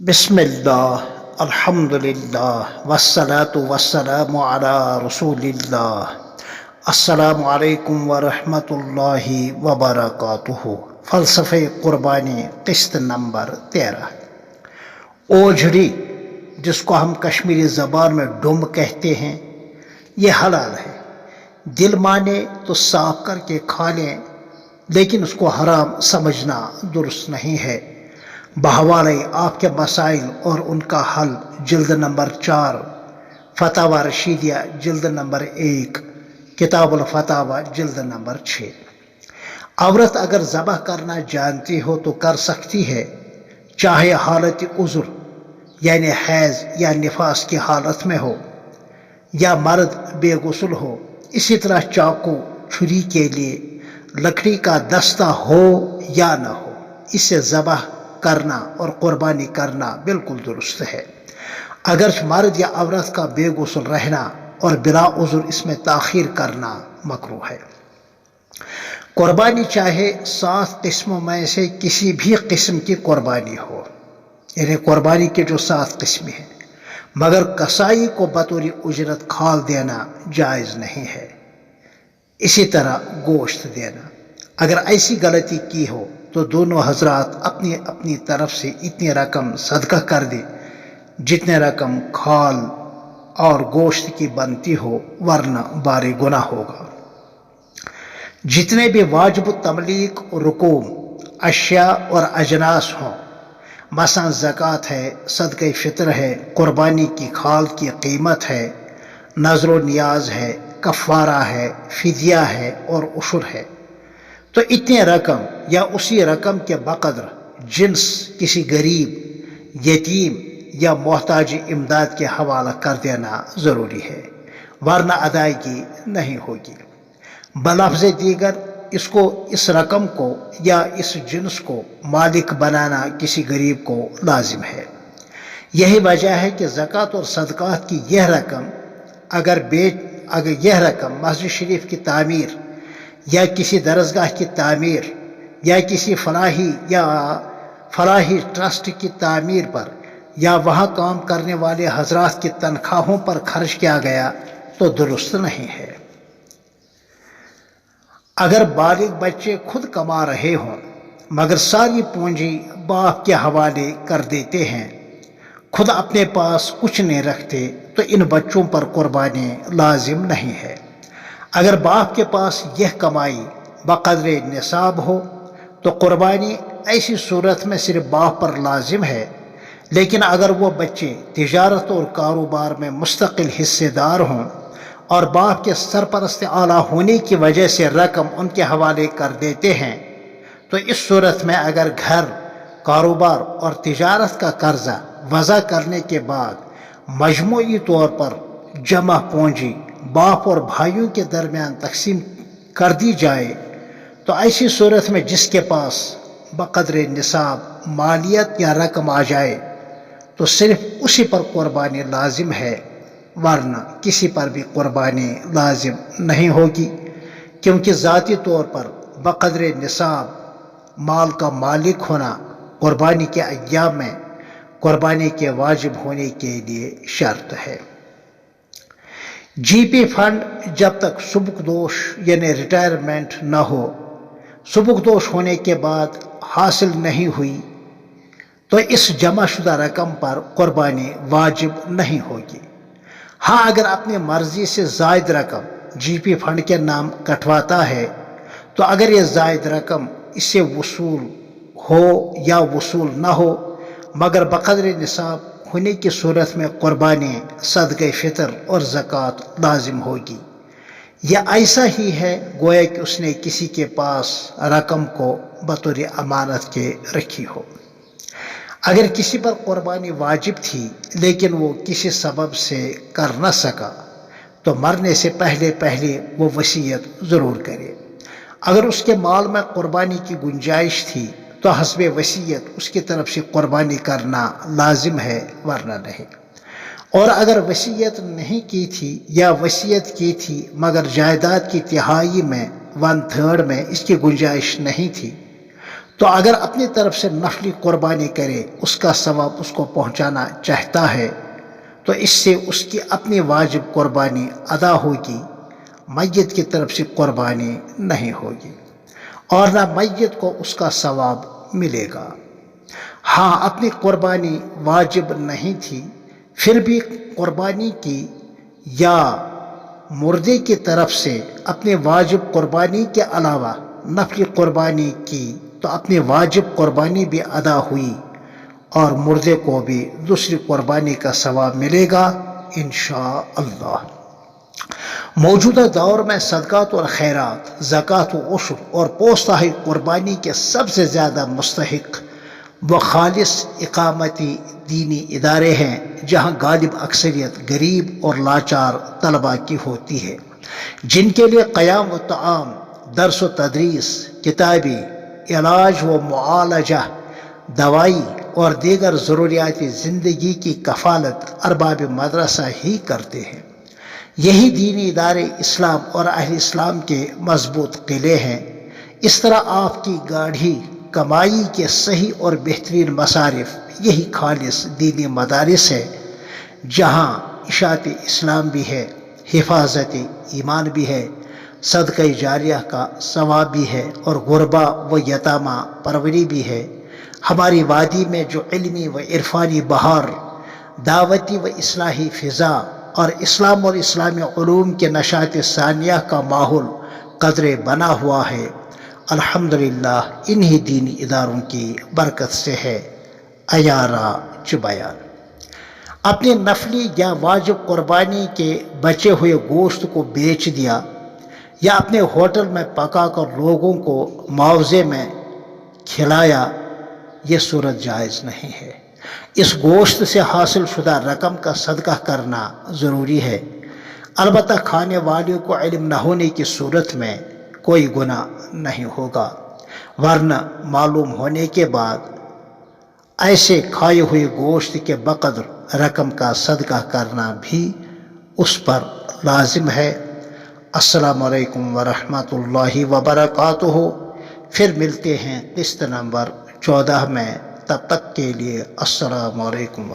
बिस्मिल्लाह अल्हम्दुलिल्लाह वस्सलातु वस्सलामु अला रसूलिल्लाह अस्सलामु अलैकुम व रहमतुल्लाहि व बरकातुहू। फ़लसफ़े क़ुरबानी क़िस्त नंबर 13। ओझड़ी, जिसको हम कश्मीरी ज़बान में डुम कहते हैं, ये हलाल है। दिल माने तो साफ करके खा लें, लेकिन उसको हराम समझना दुरुस्त नहीं है। बहवाले आपके मसाइल और उनका हल, जिल्द नंबर 4, फतावा रशीदिया जिल्द नंबर 1, किताबुल फतावा जिल्द नंबर 6। औरत अगर ज़बह करना जानती हो तो कर सकती है, चाहे हालत उज़्र यानी हैज़ या निफास की हालत में हो, या मर्द बेगुस्ल हो। इसी तरह चाकू छुरी के लिए लकड़ी का दस्ता हो या न हो, इससे ज़बह करना और क़ुरबानी करना बिल्कुल दुरुस्त है। अगर मर्द या औरत का बेगुस्ल रहना और बिला उज़्र इसमें ताख़ीर करना मकरूह है। क़ुरबानी चाहे 7 किस्मों में से किसी भी किस्म की क़ुरबानी हो, यानी क़ुरबानी के जो 7 किस्में हैं, मगर कसाई को बतौर उजरत खाल देना जायज़ नहीं है। इसी तरह गोश्त देना, अगर ऐसी गलती की हो तो दोनों हजरात अपनी अपनी तरफ से इतनी रकम सदका कर दे जितने रकम खाल और गोश्त की बनती हो, वरना बारे गुनाह होगा। जितने भी वाजिब तमलीक, रुकूम, अशिया और अजनास हों, मसलन ज़कात है, सदक़े फ़ितर है, क़ुरबानी की खाल की कीमत है, नज़र नियाज है, कफ़ारा है, फ़िदिया है और उशर है, तो इतनी रकम या उसी रकम के बक़द्र जिन्स किसी गरीब, यतीम या मोहताज इमदाद के हवाला कर देना ज़रूरी है, वरना अदायगी नहीं होगी। बलफ़्ज़ दीगर, इसको, इस रकम को या इस जिन्स को मालिक बनाना किसी गरीब को लाजिम है। यही वजह है कि ज़कात और सदक़ात की यह रकम अगर यह रकम मस्जिद शरीफ की तामीर या किसी दरसगाह की तामीर या किसी फलाही ट्रस्ट की तामीर पर या वहाँ काम करने वाले हजरात की तनख्वाहों पर खर्च किया गया तो दुरुस्त नहीं है। अगर बालिग बच्चे खुद कमा रहे हों मगर सारी पूंजी बाप के हवाले कर देते हैं, खुद अपने पास कुछ नहीं रखते, तो इन बच्चों पर क़ुरबानी लाजिम नहीं है। अगर बाप के पास यह कमाई बक़द्रे निसाब हो तो क़ुरबानी ऐसी सूरत में सिर्फ बाप पर लाजिम है, लेकिन अगर वो बच्चे तिजारत और कारोबार में मुस्तकिल हिस्सेदार हों और बाप के सरपरस्त आला होने की वजह से रकम उनके हवाले कर देते हैं, तो इस सूरत में अगर घर, कारोबार और तिजारत का कर्जा वज़ा करने के बाद मजमूई तौर पर जमा पूंजी बाप और भाइयों के दरमियान तकसीम कर दी जाए, तो ऐसी सूरत में जिसके पास बक़द्रे निसाब मालियत या रकम आ जाए तो सिर्फ उसी पर क़ुरबानी लाजिम है, वरना किसी पर भी क़ुरबानी लाजिम नहीं होगी, क्योंकि ज़ाती तौर पर बक़द्रे निसाब माल का मालिक होना क़ुरबानी के अय्याम में क़ुरबानी के वाजिब होने के लिए शर्त है। जीपी फंड जब तक सुबुकदोश यानी रिटायरमेंट न हो, सुबुकदोश होने के बाद हासिल नहीं हुई, तो इस जमा शुदा रकम पर क़ुरबानी वाजिब नहीं होगी। हाँ, अगर अपनी मर्जी से ज़ायद रकम जीपी फंड के नाम कटवाता है, तो अगर ये ज़ायद रकम इससे वसूल हो या वसूल न हो, मगर बक़द्रे निसाब होने की सूरत में क़ुरबानी, सदक़े फ़ितर और ज़कात लाजिम होगी। यह ऐसा ही है गोया कि उसने किसी के पास रकम को बतौर अमानत के रखी हो। अगर किसी पर क़ुरबानी वाजिब थी लेकिन वो किसी सबब से कर न सका, तो मरने से पहले वो वसीयत ज़रूर करे। अगर उसके माल में क़ुरबानी की गुंजाइश थी तो हस्बे वसीयत उसकी तरफ से क़ुरबानी करना लाजिम है, वरना नहीं। और अगर वसीयत नहीं की थी या वसीयत की थी मगर जायदाद की तिहाई में 1/3 में इसकी गुंजाइश नहीं थी, تو اگر اپنی طرف سے نفلی قربانی کرے اس کا ثواب اس کو پہنچانا چاہتا ہے تو اس سے اس کی اپنی واجب قربانی ادا ہوگی، میت کی طرف سے قربانی نہیں ہوگی، اور نہ میت کو اس کا ثواب ملے گا۔ ہاں اپنی قربانی واجب نہیں تھی پھر بھی قربانی کی، یا مردے کی طرف سے اپنے واجب قربانی کے علاوہ نفلی قربانی کی تو اپنی واجب قربانی بھی ادا ہوئی، اور مردے کو بھی دوسری قربانی کا ثواب ملے گا انشاءاللہ۔ موجودہ دور میں صدقات اور خیرات، زکوٰۃ و عشر اور پوستاہی قربانی کے سب سے زیادہ مستحق وہ خالص اقامتی دینی ادارے ہیں جہاں غالب اکثریت غریب اور لاچار طلباء کی ہوتی ہے، جن کے لیے قیام و طعام، درس و تدریس، کتابی، علاج و معالجہ، دوائی اور دیگر ضروریات زندگی کی کفالت ارباب مدرسہ ہی کرتے ہیں۔ یہی دینی ادارے اسلام اور اہل اسلام کے مضبوط قلعے ہیں۔ اس طرح آپ کی گاڑھی کمائی کے صحیح اور بہترین مصارف یہی خالص دینی مدارس ہے، جہاں اشاعت اسلام بھی ہے، حفاظت ایمان بھی ہے، صدقہ جاریہ کا ثواب بھی ہے، اور غربا و یتامہ پروری بھی ہے۔ ہماری وادی میں جو علمی و عرفانی بہار، دعوتی و اصلاحی فضا اور اسلام اور اسلامی علوم کے نشاط ثانیہ کا ماحول قدرے بنا ہوا ہے، الحمدللہ انہی دینی اداروں کی برکت سے ہے۔ ایارہ بیان، اپنی نفلی یا واجب قربانی کے بچے ہوئے گوشت کو بیچ دیا یا اپنے ہوٹل میں پکا کر لوگوں کو معاوضے میں کھلایا، یہ صورت جائز نہیں ہے۔ اس گوشت سے حاصل شدہ رقم کا صدقہ کرنا ضروری ہے، البتہ کھانے والے کو علم نہ ہونے کی صورت میں کوئی گناہ نہیں ہوگا، ورنہ معلوم ہونے کے بعد ایسے کھائے ہوئے گوشت کے بقدر رقم کا صدقہ کرنا بھی اس پر لازم ہے۔ السلام علیکم ورحمۃ اللہ وبرکاتہ۔ پھر ملتے ہیں قسط نمبر 14 میں، تب تک کے لیے السلام علیکم۔